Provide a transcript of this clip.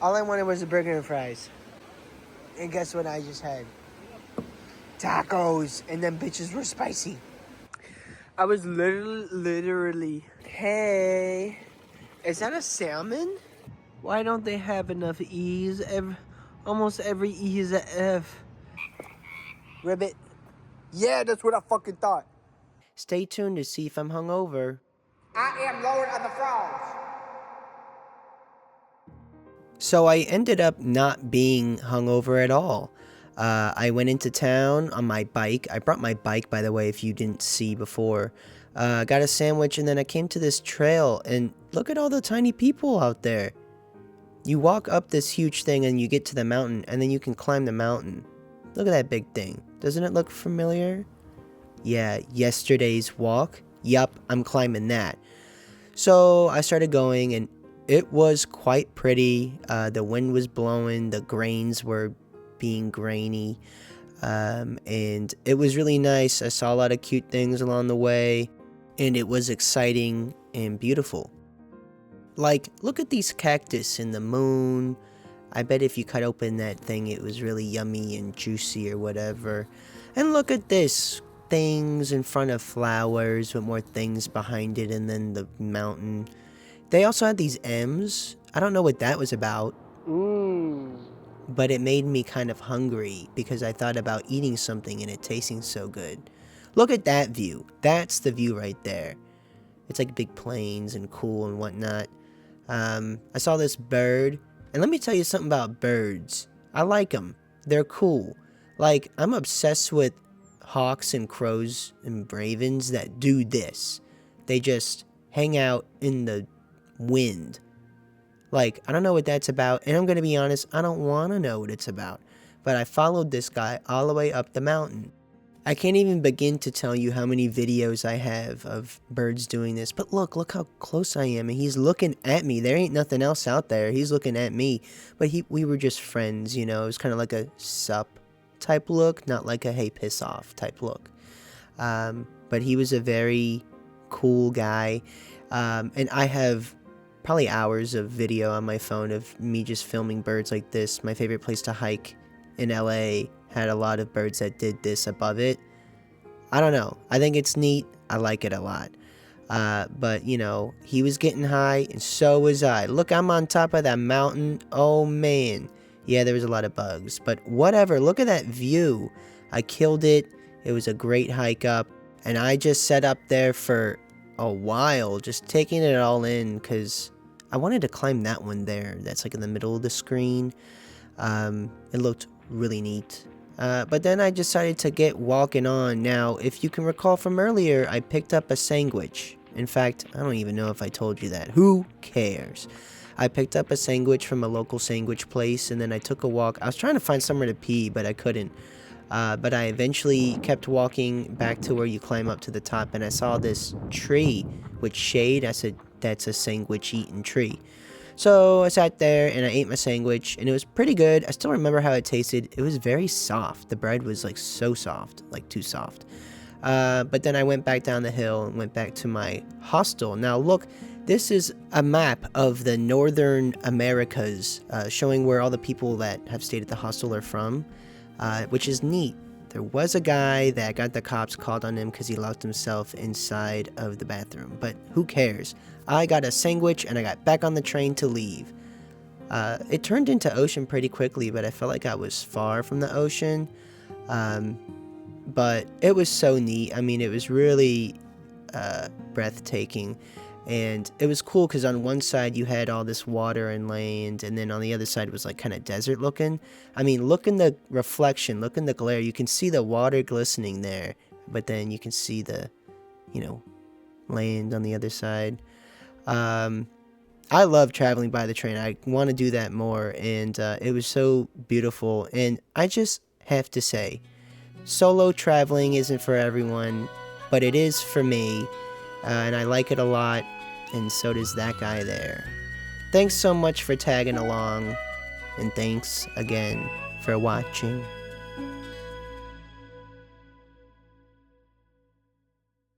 All I wanted was a burger and fries. And guess what I just had? Tacos. And them bitches were spicy. I was literally. Hey. Is that a salmon? Why don't they have enough E's? Almost every E is a F. Ribbit. Yeah, that's what I fucking thought. Stay tuned to see if I'm hungover. I am Lord of the Frogs. So I ended up not being hungover at all. I went into town on my bike. I brought my bike, by the way, if you didn't see before. Got a sandwich, and then I came to this trail, and look at all the tiny people out there. You walk up this huge thing, and you get to the mountain, and then you can climb the mountain. Look at that big thing. Doesn't it look familiar? Yeah, yesterday's walk. Yup, I'm climbing that. So I started going, and it was quite pretty. The wind was blowing, the grains were being grainy, and it was really nice. I saw a lot of cute things along the way, and it was exciting and beautiful. Like, look at these cactus in the moon. I bet if you cut open that thing, it was really yummy and juicy or whatever. And look at this. Things in front of flowers with more things behind it, and then the mountain. They also had these M's. I don't know what that was about. But it made me kind of hungry because I thought about eating something and it tasting so good. Look at that view. That's the view right there. It's like big plains and cool and whatnot. I saw this bird. And let me tell you something about birds. I like them. They're cool. Like, I'm obsessed with hawks and crows and ravens that do this. They just hang out in the wind. Like, I don't know what that's about, and I'm going to be honest, I don't want to know what it's about. But I followed this guy all the way up the mountain. I can't even begin to tell you how many videos I have of birds doing this. But look how close I am, and he's looking at me. There ain't nothing else out there. He's looking at me. But we were just friends, you know. It was kind of like a sup type look, not like a hey piss off type look. But he was a very cool guy, and I have probably hours of video on my phone of me just filming birds like this. My favorite place to hike in LA had a lot of birds that did this above it. I don't know, I think it's neat. I like it a lot. But you know, he was getting high and so was I. Look, I'm on top of that mountain. Oh man. Yeah, there was a lot of bugs, but whatever. Look at that view. I killed it. It was a great hike up, and I just sat up there for a while, just taking it all in, because I wanted to climb that one there. That's like in the middle of the screen. It looked really neat. But then I decided to get walking on. Now, if you can recall from earlier, I picked up a sandwich. In fact, I don't even know if I told you that. Who cares? I picked up a sandwich from a local sandwich place, and then I took a walk. I was trying to find somewhere to pee, but I couldn't. But I eventually kept walking back to where you climb up to the top, and I saw this tree with shade. I said, that's a sandwich-eating tree. So I sat there, and I ate my sandwich, and it was pretty good. I still remember how it tasted. It was very soft. The bread was, like, so soft, like, too soft. But then I went back down the hill and went back to my hostel. Now, look. This is a map of the Northern Americas, showing where all the people that have stayed at the hostel are from, which is neat. There was a guy that got the cops called on him because he locked himself inside of the bathroom, but who cares? I got a sandwich and I got back on the train to leave. It turned into ocean pretty quickly, but I felt like I was far from the ocean. But it was so neat. I mean, it was really breathtaking. And it was cool because on one side you had all this water and land, and then on the other side it was like kind of desert looking. I mean, look in the reflection, look in the glare. You can see the water glistening there, but then you can see the, you know, land on the other side. I love traveling by the train. I want to do that more, and it was so beautiful. And I just have to say, solo traveling isn't for everyone, but it is for me, and I like it a lot. And so does that guy there. Thanks so much for tagging along, and thanks again for watching.